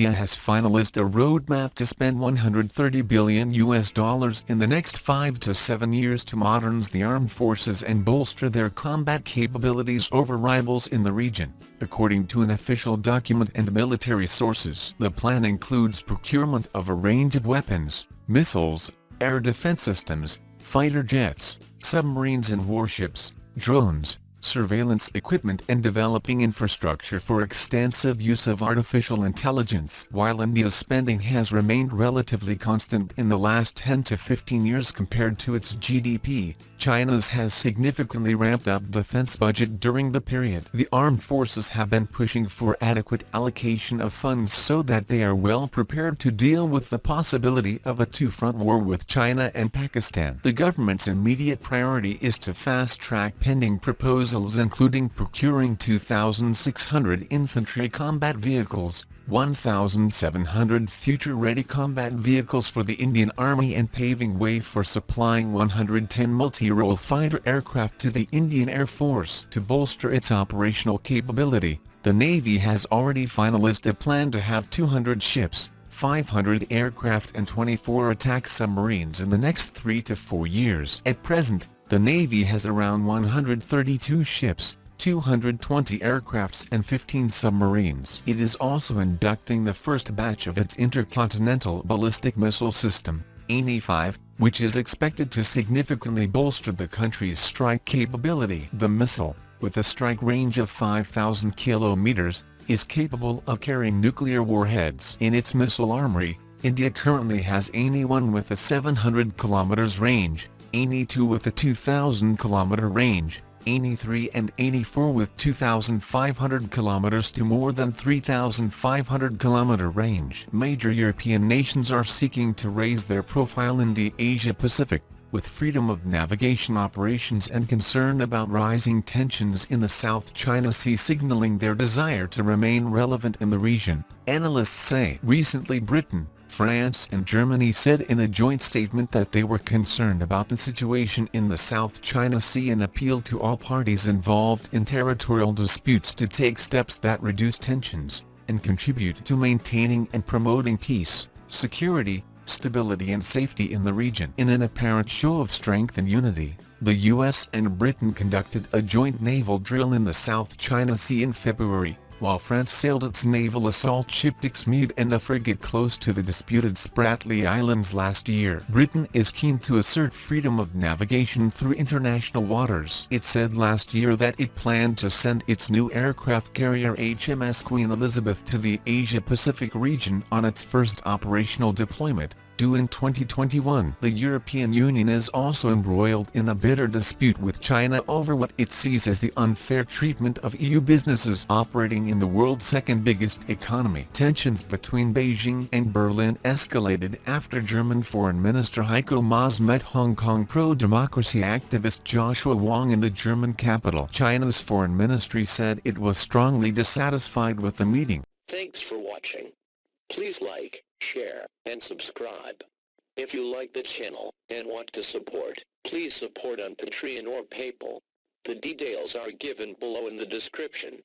India has finalized a roadmap to spend $130 billion in the next 5 to 7 years to modernize the armed forces and bolster their combat capabilities over rivals in the region, according to an official document and military sources. The plan includes procurement of a range of weapons, missiles, air defense systems, fighter jets, submarines and warships, drones, surveillance equipment and developing infrastructure for extensive use of artificial intelligence. While India's spending has remained relatively constant in the last 10 to 15 years compared to its GDP, China's has significantly ramped up defense budget during the period. The armed forces have been pushing for adequate allocation of funds so that they are well prepared to deal with the possibility of a two-front war with China and Pakistan. The government's immediate priority is to fast-track pending proposals including procuring 2,600 infantry combat vehicles, 1,700 future-ready combat vehicles for the Indian Army and paving way for supplying 110 multi-role fighter aircraft to the Indian Air Force. To bolster its operational capability, the Navy has already finalized a plan to have 200 ships, 500 aircraft and 24 attack submarines in the next 3 to 4 years. At present, the Navy has around 132 ships, 220 aircrafts and 15 submarines. It is also inducting the first batch of its intercontinental ballistic missile system, ANI-5, which is expected to significantly bolster the country's strike capability. The missile, with a strike range of 5,000 kilometers, is capable of carrying nuclear warheads. In its missile armory, India currently has ANI-1 with a 700 km range, ANI-2 with a 2,000 km range, ANI-3 and ANI-4 with 2,500 km to more than 3,500 km range. Major European nations are seeking to raise their profile in the Asia-Pacific, with freedom of navigation operations and concern about rising tensions in the South China Sea signaling their desire to remain relevant in the region, analysts say. Recently Britain, France and Germany said in a joint statement that they were concerned about the situation in the South China Sea and appealed to all parties involved in territorial disputes to take steps that reduce tensions, and contribute to maintaining and promoting peace, security, stability and safety in the region. In an apparent show of strength and unity, the US and Britain conducted a joint naval drill in the South China Sea in February, while France sailed its naval assault ship Dixmude and a frigate close to the disputed Spratly Islands last year. Britain is keen to assert freedom of navigation through international waters. It said last year that it planned to send its new aircraft carrier HMS Queen Elizabeth to the Asia-Pacific region on its first operational deployment, due in 2021. The European Union is also embroiled in a bitter dispute with China over what it sees as the unfair treatment of EU businesses operating in the world's second biggest economy. Tensions between Beijing and Berlin escalated after German Foreign Minister Heiko Maas met Hong Kong pro-democracy activist Joshua Wong in the German capital. China's foreign ministry said it was strongly dissatisfied with the meeting. Thanks for watching. Please like, share, and subscribe. If you like the channel and want to support, please support on Patreon or PayPal. The details are given below in the description.